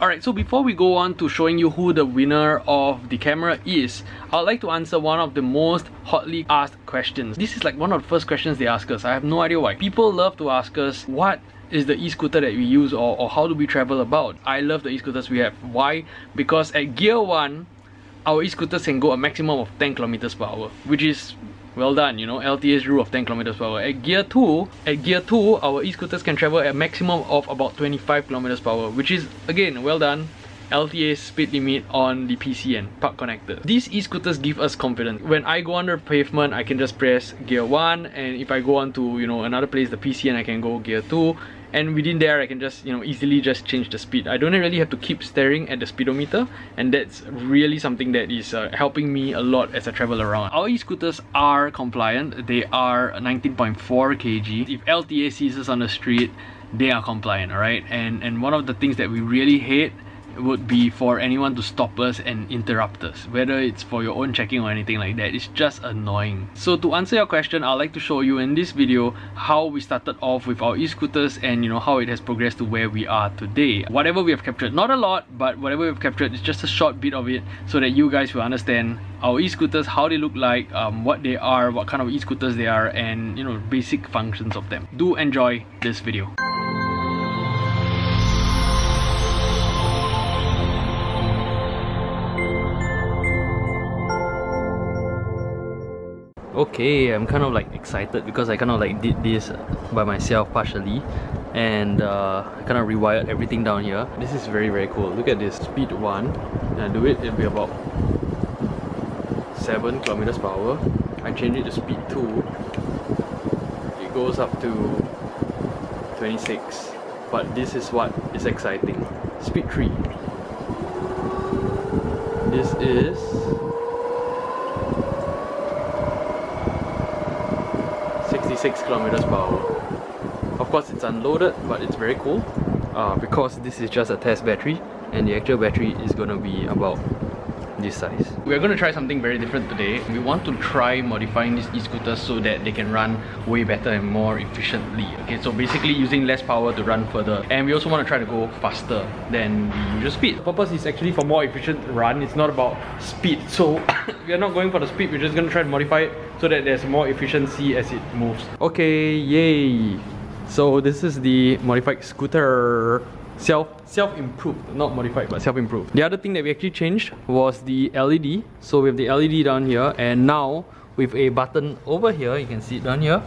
Alright, so before we go on to showing you who the winner of the camera is, I'd like to answer one of the most hotly asked questions. This is like one of the first questions they ask us. I have no idea why. People love to ask us, what is the e-scooter that we use, or how do we travel about? I love the e-scooters we have. Why? Because at gear 1, our e-scooters can go a maximum of 10 kilometers per hour, which is well done, you know, LTA's rule of 10 kilometers per hour. At gear 2, our e-scooters can travel at a maximum of about 25 kilometers per hour, which is again well done. LTA's speed limit on the PCN, park connector. These e-scooters give us confidence. When I go under pavement, I can just press gear 1, and if I go on to, you know, another place, the PCN, I can go gear 2, and within there I can just, you know, easily just change the speed. I don't really have to keep staring at the speedometer, and that's really something that is helping me a lot as I travel around. Our e-scooters are compliant. They are 19.4 kg. If LTA sees us on the street, they are compliant, alright? And one of the things that we really hate would be for anyone to stop us and interrupt us, whether it's for your own checking or anything like that. It's just annoying. So to answer your question, I'd like to show you in this video how we started off with our e-scooters and, you know, how it has progressed to where we are today. Whatever we have captured, not a lot, but whatever we've captured is just a short bit of it so that you guys will understand our e-scooters, how they look like, what they are, what kind of e-scooters they are, and, you know, basic functions of them. Do enjoy this video. Okay, I'm kind of like excited because I kind of like did this by myself partially, and I kind of rewired everything down here. This is very cool. Look at this, speed 1, and I do it, it'll be about 7 kilometers per hour. I change it to speed 2, it goes up to 26, but this is what is exciting. Speed 3, this is 66 kilometers per hour. Of course it's unloaded, but it's very cool because this is just a test battery and the actual battery is gonna be about this size. We're gonna try something very different today. We want to try modifying these e-scooters so that they can run way better and more efficiently. Okay, so basically using less power to run further, and we also want to try to go faster than the usual speed. The purpose is actually for more efficient run. It's not about speed, so we're not going for the speed. We're just gonna try to modify it so that there's more efficiency as it moves. Okay, yay! So this is the modified scooter. Self-improved, not modified, but self-improved. The other thing that we actually changed was the LED. So we have the LED down here, and now with a button over here, you can see it down here,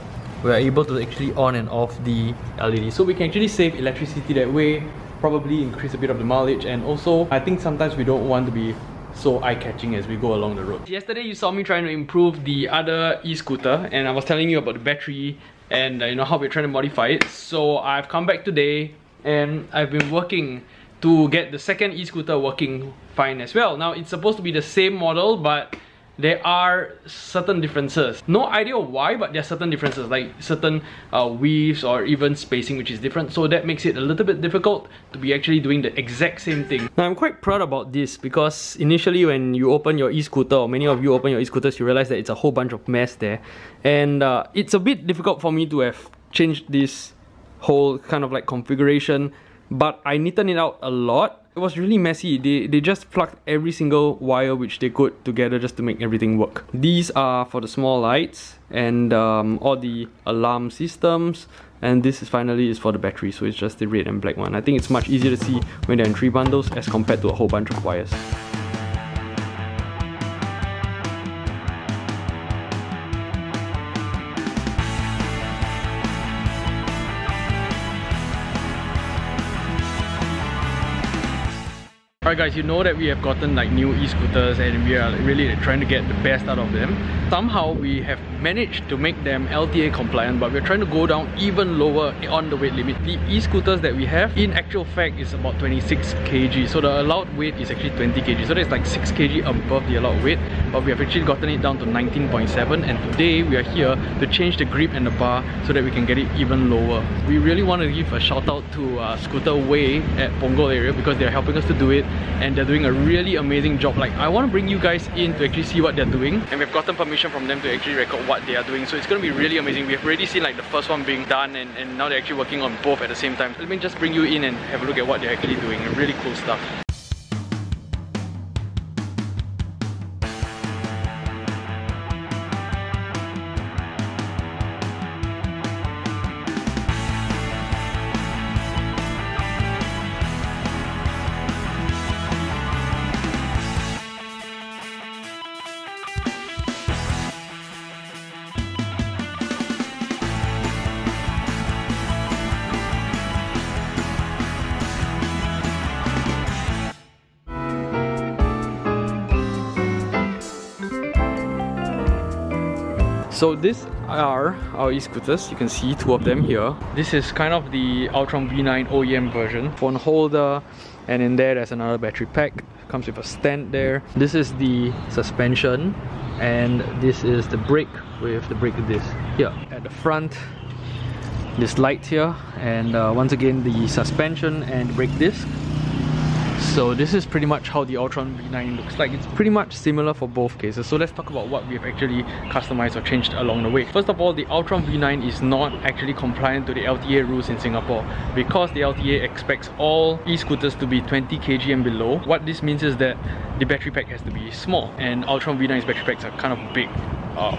we're able to actually on and off the LED. So we can actually save electricity that way, probably increase a bit of the mileage, and also I think sometimes we don't want to be so eye-catching as we go along the road. Yesterday you saw me trying to improve the other e-scooter, and I was telling you about the battery and you know how we're trying to modify it. So I've come back today and I've been working to get the second e-scooter working fine as well. Now it's supposed to be the same model, but there are certain differences. No idea why, but there are certain differences, like certain weaves or even spacing which is different. So that makes it a little bit difficult to be actually doing the exact same thing. Now I'm quite proud about this because initially when you open your e-scooter, or many of you open your e-scooters, you realize that it's a whole bunch of mess there. And it's a bit difficult for me to have changed this whole kind of like configuration, but I neatened it out a lot. It was really messy. They just plugged every single wire which they could together just to make everything work. These are for the small lights and all the alarm systems, and this is finally is for the battery, so it's just the red and black one. I think it's much easier to see when they're in 3 bundles as compared to a whole bunch of wires. Alright guys, you know that we have gotten like new e-scooters and we are really trying to get the best out of them. Somehow we have managed to make them LTA compliant, but we're trying to go down even lower on the weight limit. The e-scooters that we have, in actual fact, is about 26 kg. So the allowed weight is actually 20 kg. So that's like 6 kg above the allowed weight. But we have actually gotten it down to 19.7, and today we are here to change the grip and the bar so that we can get it even lower. We really want to give a shout out to Scooter Way at Punggol area because they're helping us to do it, and they're doing a really amazing job. Like, I want to bring you guys in to actually see what they're doing, and we've gotten permission from them to actually record what they are doing. So it's going to be really amazing. We've already seen like the first one being done, and now they're actually working on both at the same time. Let me just bring you in and have a look at what they're actually doing. Really cool stuff. So these are our e-scooters. You can see two of them here. This is kind of the Ultron V9 OEM version. Phone holder, and in there's another battery pack. Comes with a stand there. This is the suspension, and this is the brake with the brake disc here. At the front, this light here, and once again the suspension and brake disc. So this is pretty much how the Ultron V9 looks like. It's pretty much similar for both cases. So let's talk about what we've actually customized or changed along the way. First of all, the Ultron V9 is not actually compliant to the LTA rules in Singapore because the LTA expects all e-scooters to be 20 kg and below. What this means is that the battery pack has to be small, and Ultron V9's battery packs are kind of big.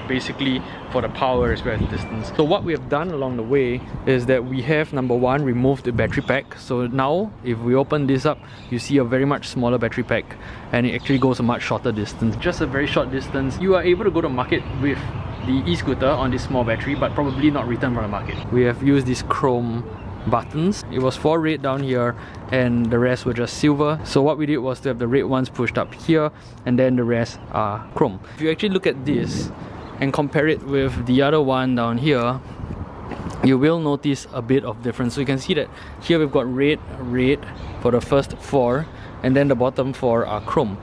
Basically for the power as well as distance. So what we have done along the way is that we have, number one, removed the battery pack. So now if we open this up, you see a very much smaller battery pack, and it actually goes a much shorter distance. Just a very short distance. You are able to go to market with the e-scooter on this small battery, but probably not return from the market. We have used these chrome buttons. It was 4 red down here and the rest were just silver. So what we did was to have the red ones pushed up here, and then the rest are chrome. If you actually look at this and compare it with the other one down here, you will notice a bit of difference. So you can see that here we've got red for the first 4, and then the bottom 4 are chrome.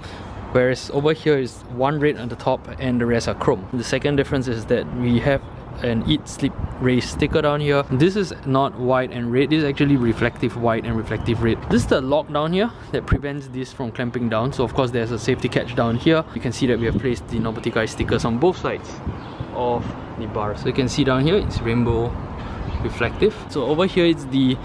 Whereas over here is 1 red on the top and the rest are chrome. The second difference is that we have an Eat Sleep Race sticker down here. This is not white and red, this is actually reflective white and reflective red. This is the lock down here that prevents this from clamping down. So of course there's a safety catch down here. You can see that we have placed the Nobotikai stickers on both sides of the bar. So you can see down here it's rainbow reflective. So over here it's the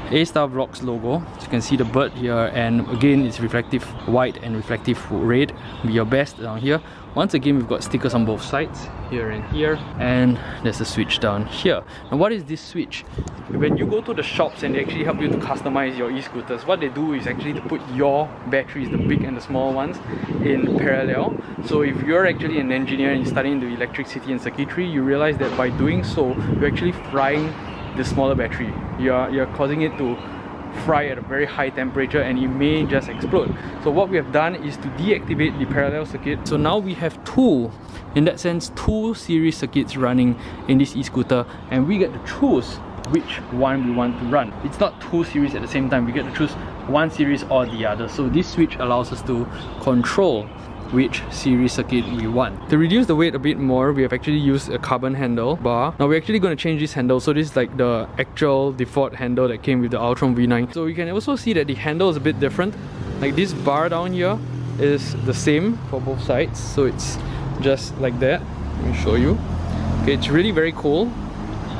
AStarVlogs logo. So you can see the bird here, and again it's reflective white and reflective red. Be your best down here. Once again we've got stickers on both sides, here and here, and there's a switch down here. And what is this switch? When you go to the shops and they actually help you to customize your e-scooters, what they do is actually to put your batteries, the big and the small ones, in parallel. So if you're actually an engineer and you're studying the electricity and circuitry, you realize that by doing so, you're actually frying the smaller battery. You're causing it to fry at a very high temperature and it may just explode. So what we have done is to deactivate the parallel circuit. So now we have two series circuits running in this e-scooter, and we get to choose which one we want to run. It's not 2 series at the same time, we get to choose 1 series or the other. So this switch allows us to control which series circuit we want. To reduce the weight a bit more, we have actually used a carbon handle bar. Now we're actually going to change this handle. So this is like the actual default handle that came with the Ultron V9. So you can also see that the handle is a bit different. Like this bar down here is the same for both sides. So it's just like that. Let me show you. Okay, it's really very cool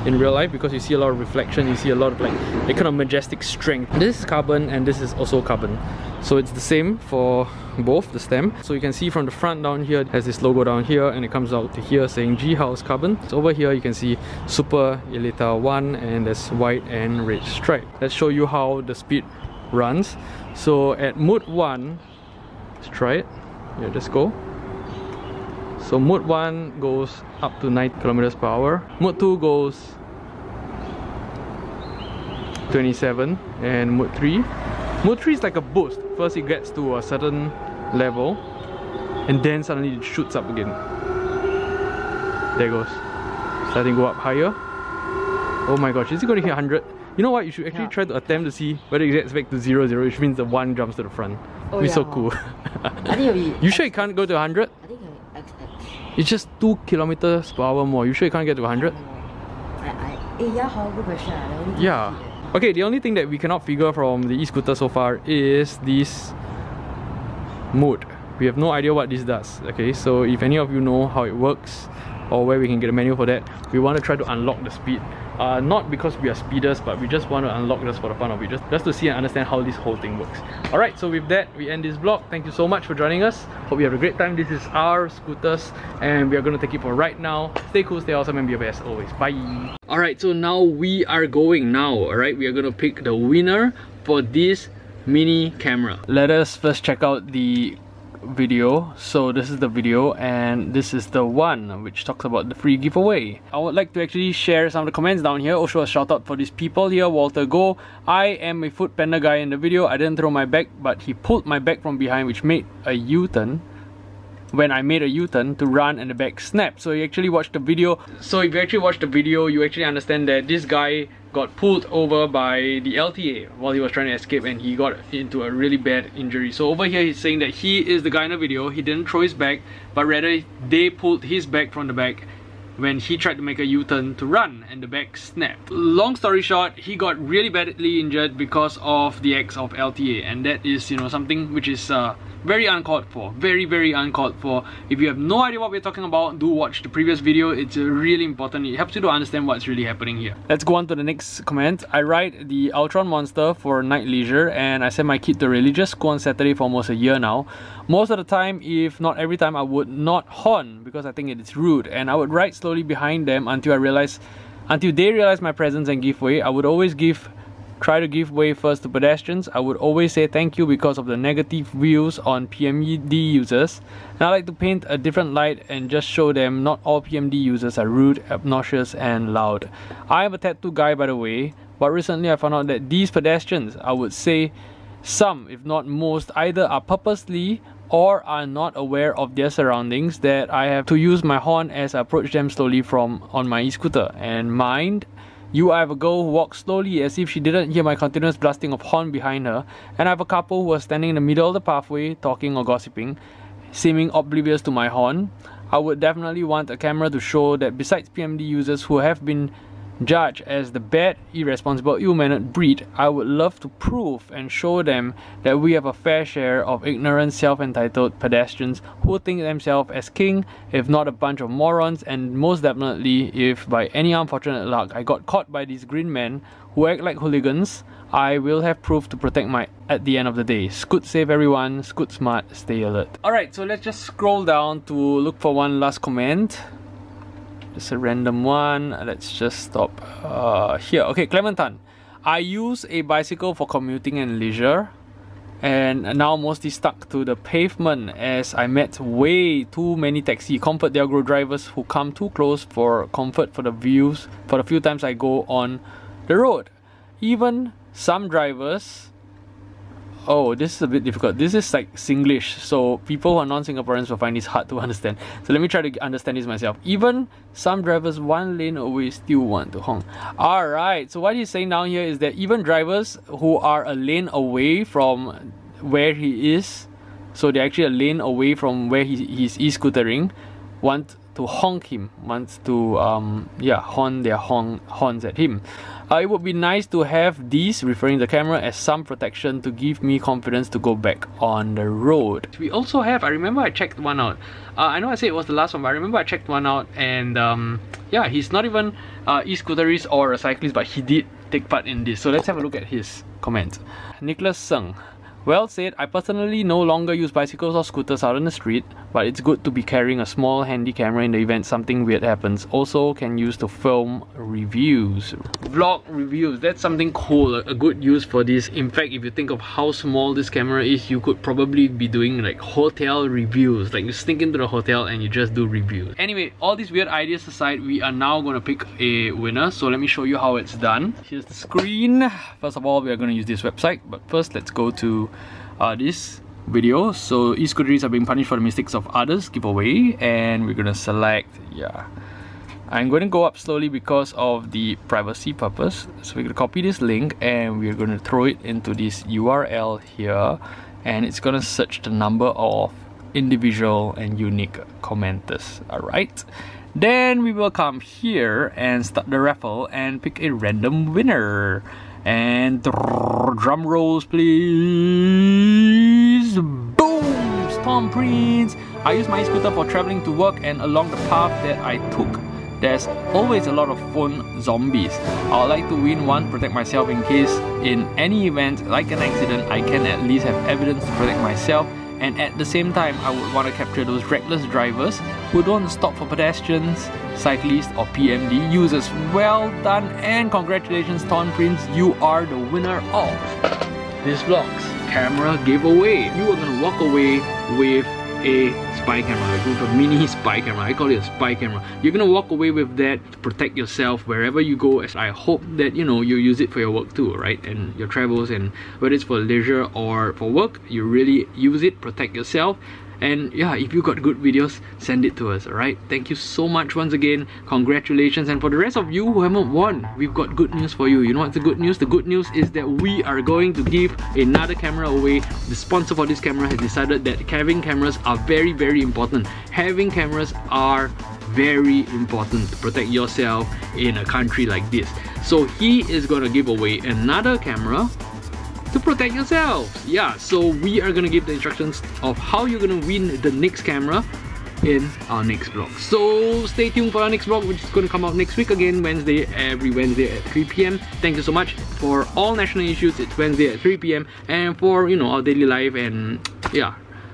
in real life because you see a lot of reflection, you see a lot of like a kind of majestic strength. This is carbon and this is also carbon. So it's the same for both the stem. So you can see from the front down here, it has this logo down here and it comes out to here saying G House Carbon. So over here you can see Super Elita 1 and there's white and red stripe. Let's show you how the speed runs. So at mode 1, let's try it. Yeah, let's go. So mode 1 goes up to 9 km per hour. Mode 2 goes 27, and mode 3. Mode 3 is like a boost. First it gets to a certain level and then suddenly it shoots up again. There it goes. Starting to go up higher. Oh my gosh, is it going to hit 100? You know what, you should actually try to attempt to see whether it gets back to 0, 0, which means the 1 jumps to the front. Oh, it's so cool. I think you sure it can't go to 100? I think It's just 2 km per hour more. You sure you can't get to 100? yeah, good question. Yeah. Okay, the only thing that we cannot figure from the e-scooter so far is this mode. We have no idea what this does. Okay, so if any of you know how it works, or where we can get a manual for that. We want to try to unlock the speed. Not because we are speeders, but we just want to unlock just for the fun of it, just to see and understand how this whole thing works. Alright, so with that, we end this vlog. Thank you so much for joining us. Hope you have a great time. This is our scooters, and we are going to take it for right now. Stay cool, stay awesome, and be your best always. Bye! Alright, so now we are going now. Alright, we are going to pick the winner for this mini camera. Let us first check out the video. So this is the video, and this is the one which talks about the free giveaway. I would like to actually share some of the comments down here. Also a shout out for these people here. Walter Go, I am a food panda guy in the video. I didn't throw my bag, but he pulled my bag from behind, which made a U-turn. When I made a U-turn to run and the bag snapped. So you actually watched the video. So if you actually watch the video, you actually understand that this guy got pulled over by the LTA while he was trying to escape, and he got into a really bad injury. So over here he's saying that he is the guy in the video. He didn't throw his bag, but rather they pulled his bag from the back when he tried to make a U-turn to run and the bag snapped. Long story short, he got really badly injured because of the acts of LTA, and that is, you know, something which is very uncalled for. Very uncalled for. If you have no idea what we're talking about, do watch the previous video. It's really important. It helps you to understand what's really happening here. Let's go on to the next comment. I ride the Ultron Monster for night leisure, and I send my kid to religious school on Saturday for almost a year now. Most of the time, if not every time, I would not horn because I think it is rude, and I would ride slowly behind them until they realize my presence and give way. I would always try to give way first to pedestrians. I would always say thank you because of the negative views on PMD users. And I like to paint a different light and just show them not all PMD users are rude, obnoxious, and loud. I am a tattoo guy, by the way, but recently I found out that these pedestrians, I would say some, if not most, either are purposely or are not aware of their surroundings, that I have to use my horn as I approach them slowly on my e-scooter. And mind you, I have a girl who walks slowly as if she didn't hear my continuous blasting of horn behind her, and I have a couple who are standing in the middle of the pathway talking or gossiping, seeming oblivious to my horn. I would definitely want a camera to show that besides PMD users who have been judged as the bad, irresponsible, ill-mannered breed, I would love to prove and show them that we have a fair share of ignorant, self-entitled pedestrians who think themselves as king, if not a bunch of morons. And most definitely, if by any unfortunate luck I got caught by these green men who act like hooligans, I will have proof to protect my at the end of the day. Scoot safe everyone, scoot smart, stay alert. Alright, so let's just scroll down to look for one last comment. Just a random one. Let's just stop here. Okay, Clementine. I use a bicycle for commuting and leisure, and now mostly stuck to the pavement as I met way too many taxi Comfort Delgro drivers who come too close for comfort for the views for the few times I go on the road. Even some drivers... Oh, this is a bit difficult. This is like Singlish, so people who are non-Singaporeans will find this hard to understand. So let me try to understand this myself. Even some drivers one lane away still want to honk. Alright, so what he's saying down here is that even drivers who are a lane away from where he is, so they're actually a lane away from where he's e-scootering, want to honk him, wants to horn their horns at him. It would be nice to have these, referring to the camera, as some protection to give me confidence to go back on the road. We also have, I remember I checked one out. I know I said it was the last one, but I remember I checked one out, and yeah, he's not even e-scooterist or a cyclist, but he did take part in this. So let's have a look at his comment. Nicholas Sung. Well said, I personally no longer use bicycles or scooters out on the street, but it's good to be carrying a small handy camera in the event something weird happens. Also can use to film reviews. Vlog reviews, that's something cool, a good use for this. In fact, if you think of how small this camera is, you could probably be doing like hotel reviews. Like you sneak into the hotel and you just do reviews. Anyway, all these weird ideas aside, we are now going to pick a winner. So let me show you how it's done. Here's the screen. First of all, we are going to use this website, but first let's go to this video. So e-scooterists are being punished for the mistakes of others giveaway, and we're gonna select, I'm going to go up slowly because of the privacy purpose. So we're gonna copy this link and we're gonna throw it into this URL here, and it's gonna search the number of individual and unique commenters. Alright, then we will come here and start the raffle and pick a random winner. And drum rolls please. Boom! Storm Prince. I use my e-scooter for traveling to work, and along the path that I took, there's always a lot of phone zombies. I would like to win one, protect myself in case in any event like an accident, I can at least have evidence to protect myself. And at the same time, I would want to capture those reckless drivers who don't stop for pedestrians, cyclists or PMD users. Well done, and congratulations Ton Prince, you are the winner of this vlog's camera giveaway. You are going to walk away with a spy camera, with a mini spy camera. I call it a spy camera. You're gonna walk away with that to protect yourself wherever you go, as I hope that you use it for your work too, right? And your travels, and whether it's for leisure or for work, you really use it, protect yourself. And yeah, if you got good videos, send it to us, alright? Thank you so much once again. Congratulations. And for the rest of you who haven't won, we've got good news for you. You know what's the good news? The good news is that we are going to give another camera away. The sponsor for this camera has decided that having cameras are very, very important. Having cameras are very important to protect yourself in a country like this. So he is going to give away another camera to protect yourselves. Yeah, so we are gonna give the instructions of how you're gonna win the next camera in our next vlog. So stay tuned for our next vlog, which is gonna come out next week again, every Wednesday at 3 PM. Thank you so much. For all national issues, it's Wednesday at 3 PM, and for our daily life and yeah,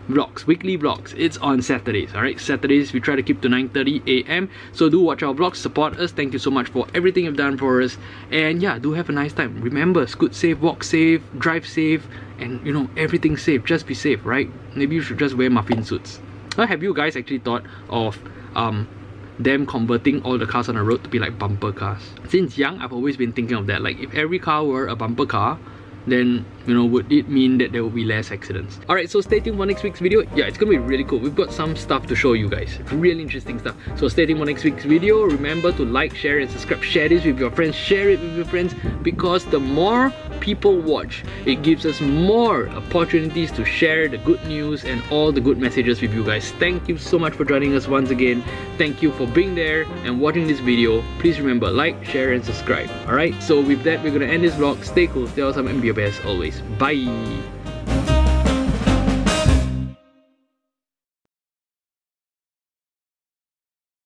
vlogs, weekly vlogs, it's on Saturdays. Alright, Saturdays we try to keep to 9:30 AM, so do watch our vlogs, support us. Thank you so much for everything you've done for us, and yeah, do have a nice time. Remember, scoot safe, walk safe, drive safe, and everything safe. Just be safe, right? Maybe you should just wear muffin suits. Have you guys actually thought of them converting all the cars on the road to be like bumper cars? Since young, I've always been thinking of that. Like, if every car were a bumper car, then would it mean that there will be less accidents? Alright, so stay tuned for next week's video. Yeah, it's gonna be really cool. We've got some stuff to show you guys, really interesting stuff. So stay tuned for next week's video. Remember to like, share and subscribe. Share this with your friends, share it with your friends, because the more people watch, it gives us more opportunities to share the good news and all the good messages with you guys. Thank you so much for joining us once again. Thank you for being there and watching this video. Please remember, like, share and subscribe. Alright, so with that, we're gonna end this vlog. Stay cool, stay awesome and be your best always. Bye!